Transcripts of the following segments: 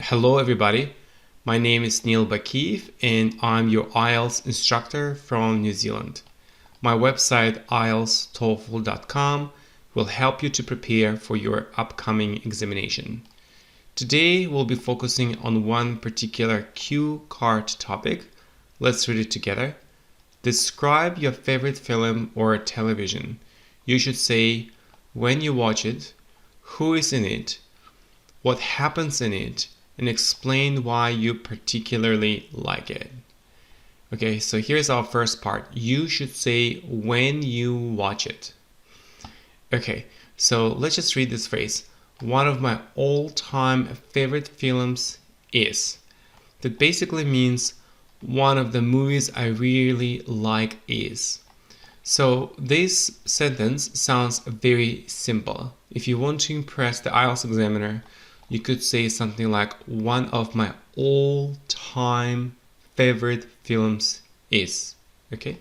Hello everybody, my name is Bakiev and I'm your IELTS instructor from New Zealand. My website IELTSTOEFL.com will help you to prepare for your upcoming examination. Today we'll be focusing on one particular cue card topic. Let's read it together. Describe your favorite film or television. You should say when you watch it, who is in it, what happens in it, and explain why you particularly like it. Okay, so here's our first part. You should say when you watch it. Okay, so let's just read this phrase. One of my all-time favorite films is. That basically means one of the movies I really like is. So this sentence sounds very simple. If you want to impress the IELTS examiner, you could say something like one of my all-time favorite films is. Okay,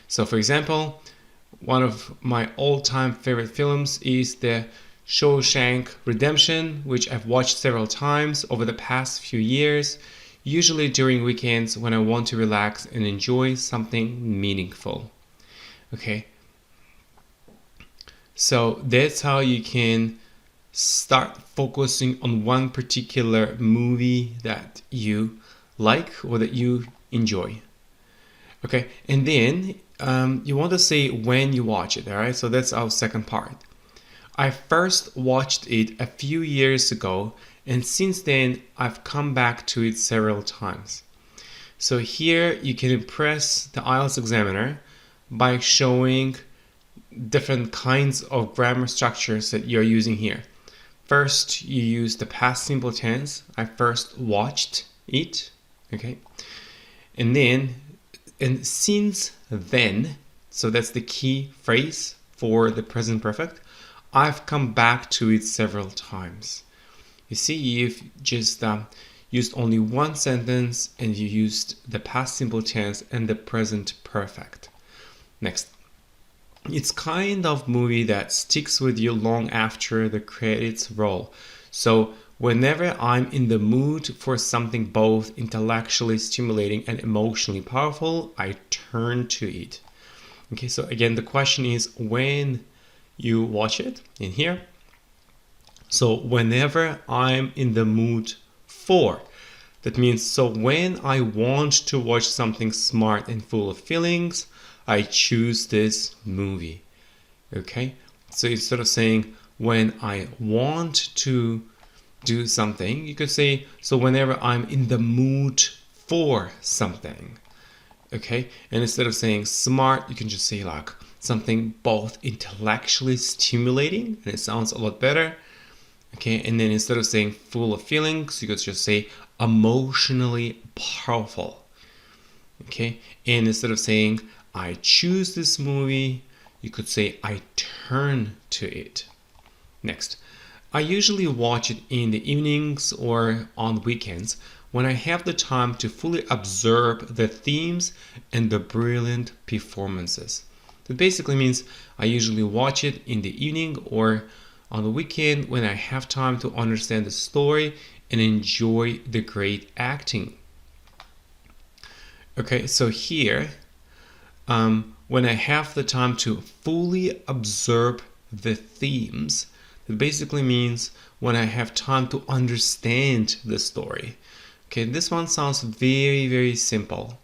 so for example, one of my all-time favorite films is the Shawshank Redemption, which I've watched several times over the past few years, usually during weekends when I want to relax and enjoy something meaningful. Okay, so that's how you can start focusing on one particular movie that you like or that you enjoy. Okay, and then you want to say when you watch it, all right? So that's our second part. I first watched it a few years ago, and since then I've come back to it several times. So here you can impress the IELTS examiner by showing different kinds of grammar structures that you're using here. First, you use the past simple tense. I first watched it, okay? And since then, so that's the key phrase for the present perfect, I've come back to it several times. You see, you've just used only one sentence and you used the past simple tense and the present perfect. Next. It's kind of movie that sticks with you long after the credits roll. So whenever I'm in the mood for something both intellectually stimulating and emotionally powerful, I turn to it. Okay, so again, the question is when you watch it in here. So whenever I'm in the mood for, that means so when I want to watch something smart and full of feelings, I choose this movie. Okay, so instead of saying when I want to do something, you could say so whenever I'm in the mood for something. Okay, and instead of saying smart, you can just say like something both intellectually stimulating, and it sounds a lot better. Okay, and then instead of saying full of feelings, you could just say emotionally powerful. Okay, and instead of saying I choose this movie, you could say I turn to it. Next, I usually watch it in the evenings or on weekends when I have the time to fully observe the themes and the brilliant performances. That basically means I usually watch it in the evening or on the weekend when I have time to understand the story and enjoy the great acting. Okay, so here, when I have the time to fully observe the themes, that basically means when I have time to understand the story. Okay, this one sounds very, very simple.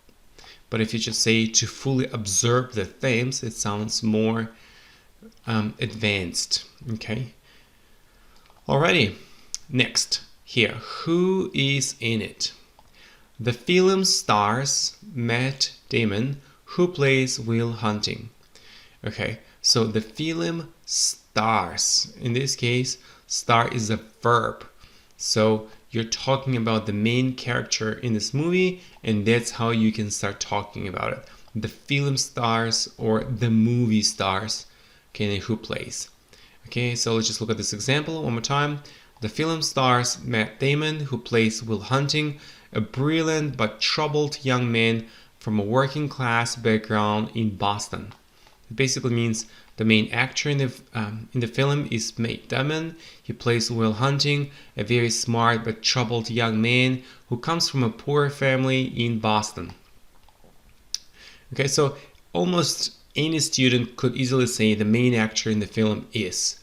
But if you just say to fully observe the themes, it sounds more advanced. Okay. Alrighty. Next, here, who is in it? The film stars Matt Damon, who plays Will Hunting. Okay, so the film stars. In this case, star is a verb. So you're talking about the main character in this movie, and that's how you can start talking about it. The film stars or the movie stars, okay, and who plays. Okay, so let's just look at this example one more time. The film stars Matt Damon, who plays Will Hunting, a brilliant but troubled young man from a working class background in Boston. It basically means The main actor in the film is Matt Damon. He plays Will Hunting, a very smart but troubled young man who comes from a poor family in Boston. Okay, so almost any student could easily say the main actor in the film is.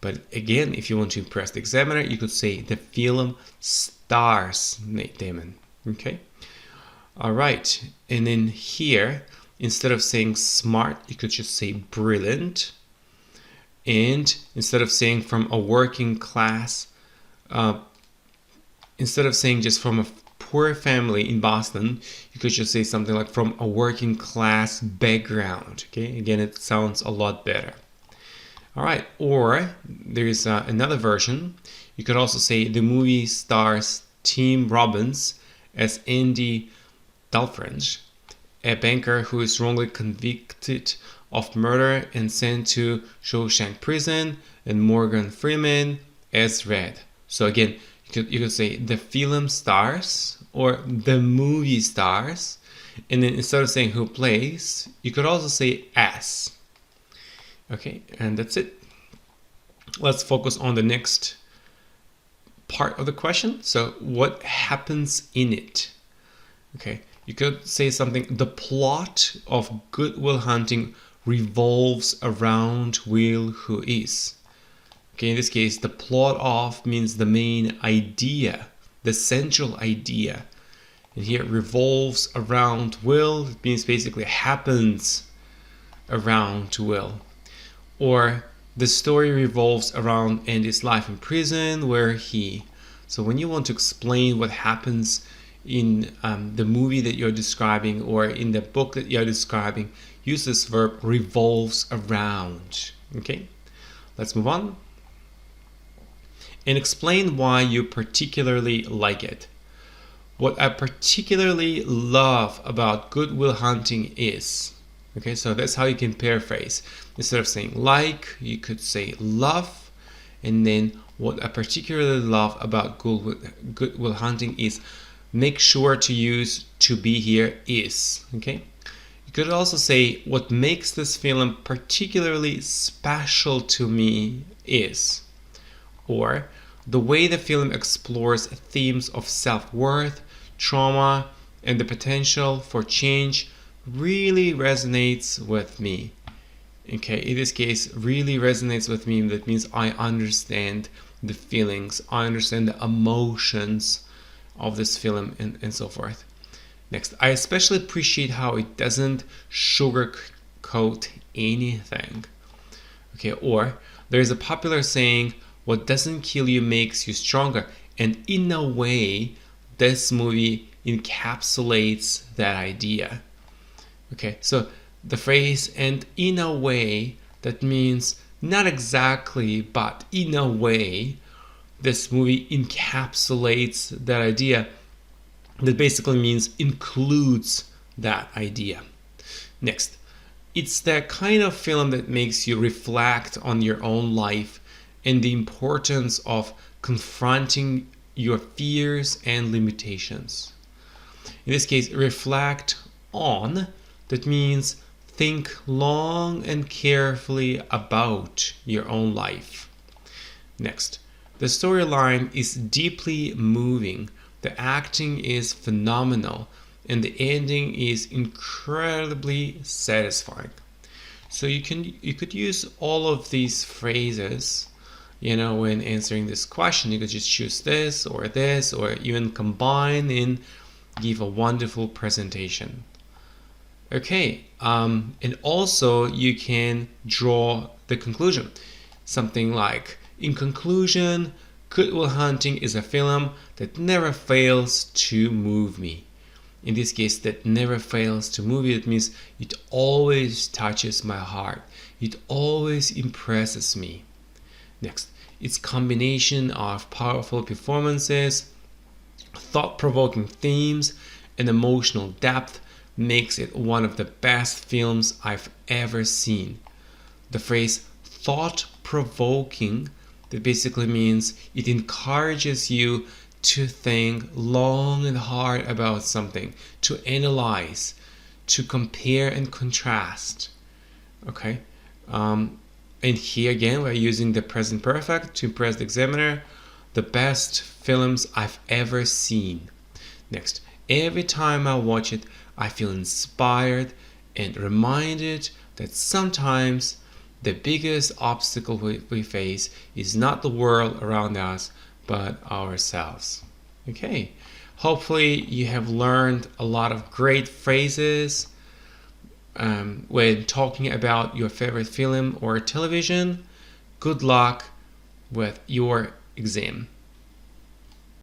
But again, if you want to impress the examiner, you could say the film stars Matt Damon. Okay? All right. And then here, instead of saying smart, you could just say brilliant. And instead of saying from a working class, instead of saying just from a poor family in Boston, you could just say something like from a working class background. Okay, again, it sounds a lot better. All right, or there's another version. You could also say the movie stars Tim Robbins as Andy Dalfringe, a banker who is wrongly convicted of murder and sent to Shawshank prison, and Morgan Freeman as Red. So again, you could say the film stars or the movie stars, and then instead of saying who plays, you could also say as. Okay, and that's it. Let's focus on the next part of the question. So what happens in it? Okay, you could say something, the plot of Good Will Hunting revolves around Will who is. Okay, in this case, the plot of means the main idea, the central idea. And here revolves around Will, it means basically happens around Will. Or the story revolves around Andy's life in prison where he. So when you want to explain what happens in the movie that you're describing or in the book that you're describing, use this verb revolves around. Okay, let's move on. And explain why you particularly like it. What I particularly love about Good Will Hunting is. Okay, so that's how you can paraphrase. Instead of saying like, you could say love. And then what I particularly love about Good Will Hunting is make sure to use to be here is. Okay, you could also say what makes this film particularly special to me is. Or the way the film explores themes of self-worth, trauma, and the potential for change really resonates with me. Okay, in this case, really resonates with me. That means I understand the feelings, I understand the emotions of this film and so forth. Next, I especially appreciate how it doesn't sugarcoat anything. Okay, or there's a popular saying, what doesn't kill you makes you stronger. And in a way, this movie encapsulates that idea. Okay, so the phrase and in a way, that means not exactly, but in a way, this movie encapsulates that idea. That basically means includes that idea. Next, it's the kind of film that makes you reflect on your own life and the importance of confronting your fears and limitations. In this case, reflect on, that means think long and carefully about your own life. Next, the storyline is deeply moving, the acting is phenomenal, and the ending is incredibly satisfying. So you could use all of these phrases, when answering this question. You could just choose this, or even combine and give a wonderful presentation. Okay, and also you can draw the conclusion. Something like, in conclusion, Good Will Hunting is a film that never fails to move me. In this case, that never fails to move you, it means it always touches my heart. It always impresses me. Next, its combination of powerful performances, thought-provoking themes, and emotional depth makes it one of the best films I've ever seen. The phrase thought-provoking, that basically means it encourages you to think long and hard about something, to analyze, to compare and contrast. Okay, And here again, we're using the present perfect to impress the examiner. The best films I've ever seen. Next, every time I watch it, I feel inspired and reminded that sometimes the biggest obstacle we face is not the world around us, but ourselves. Okay, hopefully you have learned a lot of great phrases when talking about your favorite film or television. Good luck with your exam.